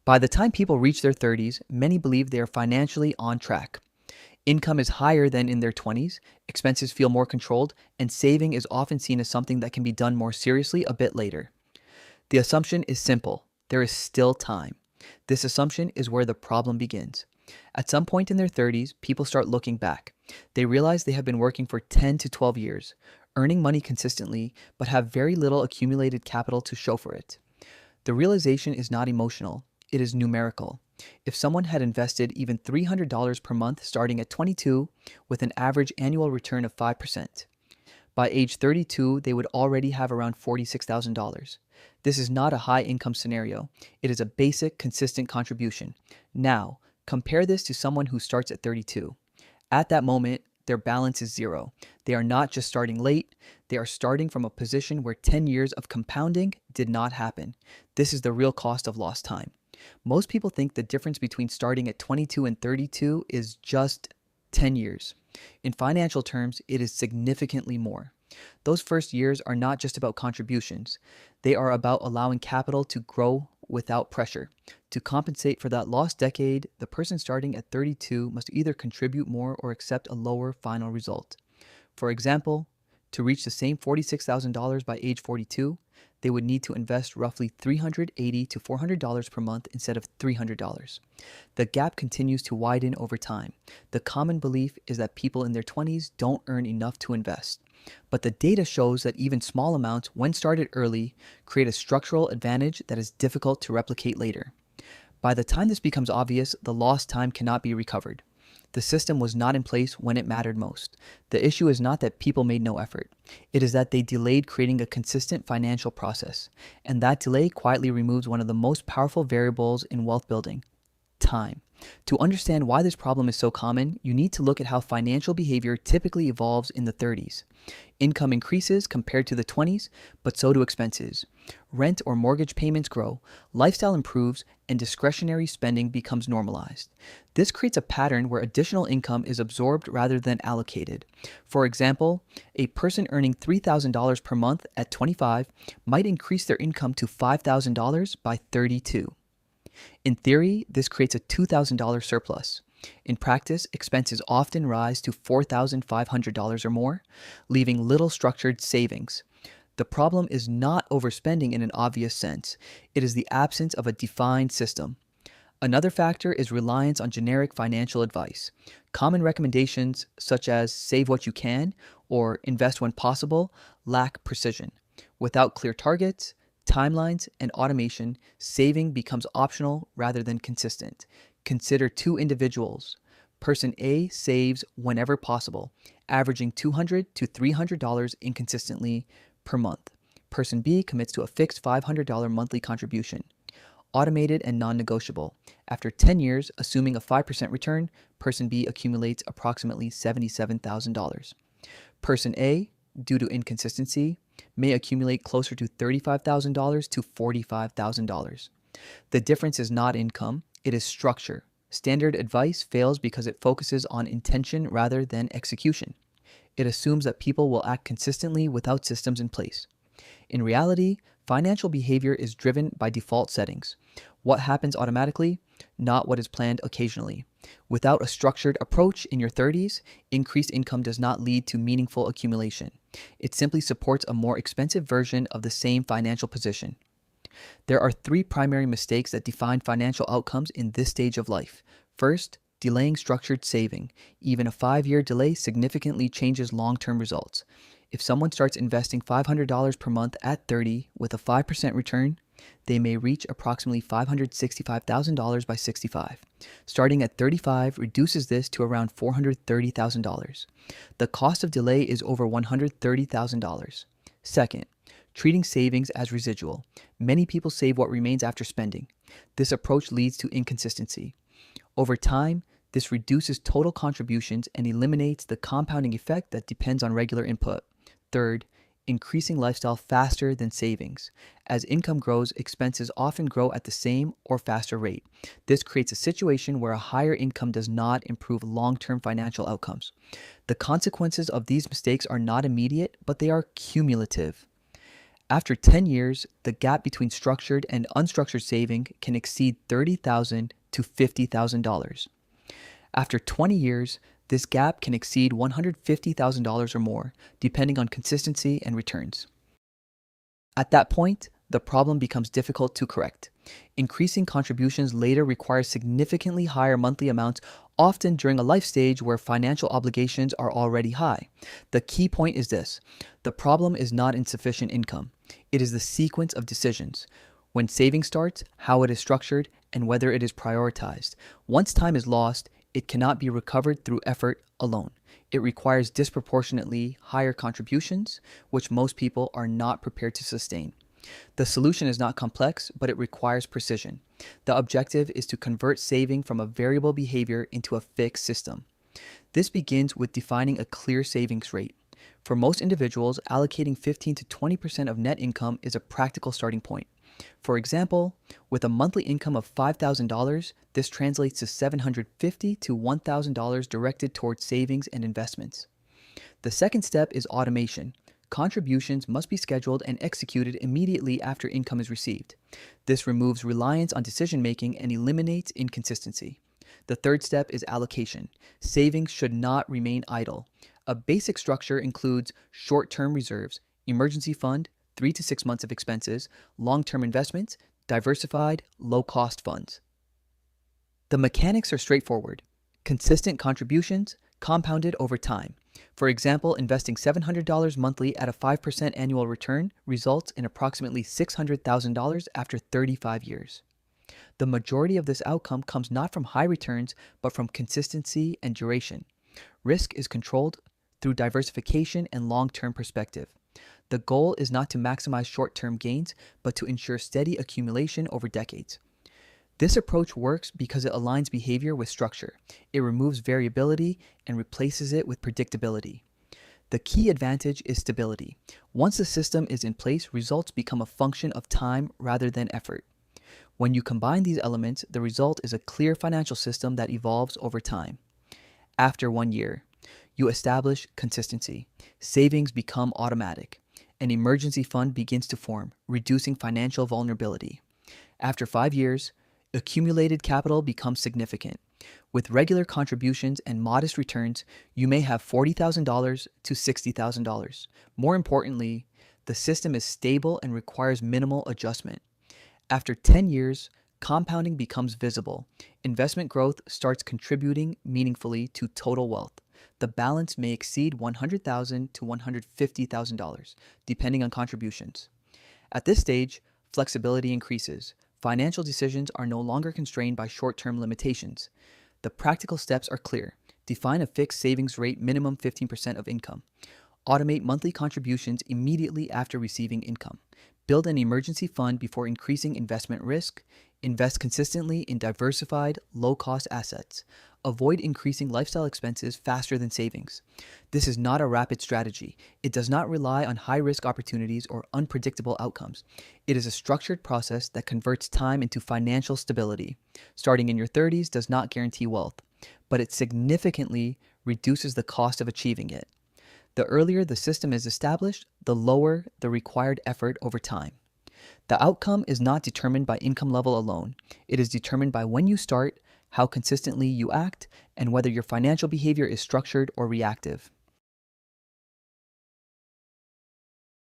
By the time people reach their 30s, many believe they are financially on track. Income is higher than in their 20s, expenses feel more controlled, and saving is often seen as something that can be done more seriously a bit later. The assumption is simple: there is still time. This assumption is where the problem begins. At some point in their 30s, people start looking back. They realize they have been working for 10 to 12 years, earning money consistently, but have very little accumulated capital to show for it. The realization is not emotional, it is numerical. If someone had invested even $300 per month starting at 22 with an average annual return of 5%, by age 32, they would already have around $46,000. This is not a high income scenario. It is a basic, consistent contribution. Now, compare this to someone who starts at 32. At that moment, their balance is zero. They are not just starting late, they are starting from a position where 10 years of compounding did not happen. This is the real cost of lost time. Most people think the difference between starting at 22 and 32 is just 10 years. In financial terms, it is significantly more. Those first years are not just about contributions. They are about allowing capital to grow without pressure. To compensate for that lost decade, the person starting at 32 must either contribute more or accept a lower final result. For example, to reach the same $46,000 by age 42, they would need to invest roughly $380 to $400 per month instead of $300. The gap continues to widen over time. The common belief is that people in their 20s don't earn enough to invest. But the data shows that even small amounts, when started early, create a structural advantage that is difficult to replicate later. By the time this becomes obvious, the lost time cannot be recovered. The system was not in place when it mattered most. The issue is not that people made no effort. It is that they delayed creating a consistent financial process. And that delay quietly removes one of the most powerful variables in wealth building: time. To understand why this problem is so common, you need to look at how financial behavior typically evolves in the 30s. Income increases compared to the 20s, but so do expenses. Rent or mortgage payments grow, lifestyle improves, and discretionary spending becomes normalized. This creates a pattern where additional income is absorbed rather than allocated. For example, a person earning $3,000 per month at 25 might increase their income to $5,000 by 32. In theory, this creates a $2,000 surplus. In practice, expenses often rise to $4,500 or more, leaving little structured savings. The problem is not overspending in an obvious sense. It is the absence of a defined system. Another factor is reliance on generic financial advice. Common recommendations such as save what you can or invest when possible lack precision. Without clear targets, timelines, and automation, saving becomes optional rather than consistent. Consider two individuals. Person A saves whenever possible, averaging $200 to $300 inconsistently per month. Person B commits to a fixed $500 monthly contribution, automated and non-negotiable. After 10 years, assuming a 5% return, person B accumulates approximately $77,000. Person A, due to inconsistency, may accumulate closer to $35,000 to $45,000. The difference is not income, it is structure. Standard advice fails because it focuses on intention rather than execution. It assumes that people will act consistently without systems in place. In reality, financial behavior is driven by default settings. What happens automatically, not what is planned occasionally. Without a structured approach in your 30s, increased income does not lead to meaningful accumulation. It simply supports a more expensive version of the same financial position. There are three primary mistakes that define financial outcomes in this stage of life. First, delaying structured saving. Even a 5-year delay significantly changes long-term results. If someone starts investing $500 per month at 30 with a 5% return, they may reach approximately $565,000 by 65. Starting at 35 reduces this to around $430,000. The cost of delay is over $130,000. Second, treating savings as residual. Many people save what remains after spending. This approach leads to inconsistency. Over time, this reduces total contributions and eliminates the compounding effect that depends on regular input. Third, increasing lifestyle faster than savings. As income grows, expenses often grow at the same or faster rate. This creates a situation where a higher income does not improve long-term financial outcomes. The consequences of these mistakes are not immediate, but they are cumulative. After 10 years, the gap between structured and unstructured saving can exceed $30,000 to $50,000. After 20 years, this gap can exceed $150,000 or more, depending on consistency and returns. At that point, the problem becomes difficult to correct. Increasing contributions later requires significantly higher monthly amounts, often during a life stage where financial obligations are already high. The key point is this: the problem is not insufficient income, it is the sequence of decisions. When saving starts, how it is structured, and whether it is prioritized. Once time is lost, it cannot be recovered through effort alone. It requires disproportionately higher contributions, which most people are not prepared to sustain. The solution is not complex, but it requires precision. The objective is to convert saving from a variable behavior into a fixed system. This begins with defining a clear savings rate. For most individuals, allocating 15 to 20% of net income is a practical starting point. For example, with a monthly income of $5,000, this translates to $750 to $1,000 directed towards savings and investments. The second step is automation. Contributions must be scheduled and executed immediately after income is received. This removes reliance on decision making and eliminates inconsistency. The third step is allocation. Savings should not remain idle. A basic structure includes short-term reserves, emergency fund, 3 to 6 months of expenses, long-term investments, diversified, low-cost funds. The mechanics are straightforward. Consistent contributions, compounded over time. For example, investing $700 monthly at a 5% annual return results in approximately $600,000 after 35 years. The majority of this outcome comes not from high returns, but from consistency and duration. Risk is controlled through diversification and long-term perspective. The goal is not to maximize short-term gains, but to ensure steady accumulation over decades. This approach works because it aligns behavior with structure. It removes variability and replaces it with predictability. The key advantage is stability. Once the system is in place, results become a function of time rather than effort. When you combine these elements, the result is a clear financial system that evolves over time. After 1 year, you establish consistency. Savings become automatic. An emergency fund begins to form, reducing financial vulnerability. After 5 years, accumulated capital becomes significant. With regular contributions and modest returns, you may have $40,000 to $60,000. More importantly, the system is stable and requires minimal adjustment. After 10 years, compounding becomes visible. Investment growth starts contributing meaningfully to total wealth. The balance may exceed $100,000 to $150,000, depending on contributions. At this stage, flexibility increases. Financial decisions are no longer constrained by short-term limitations. The practical steps are clear. Define a fixed savings rate, minimum 15% of income. Automate monthly contributions immediately after receiving income. Build an emergency fund before increasing investment risk. Invest consistently in diversified, low-cost assets. Avoid increasing lifestyle expenses faster than savings. This is not a rapid strategy. It does not rely on high-risk opportunities or unpredictable outcomes. It is a structured process that converts time into financial stability. Starting in your 30s does not guarantee wealth, but it significantly reduces the cost of achieving it. The earlier the system is established, the lower the required effort over time. The outcome is not determined by income level alone. It is determined by when you start, how consistently you act, and whether your financial behavior is structured or reactive.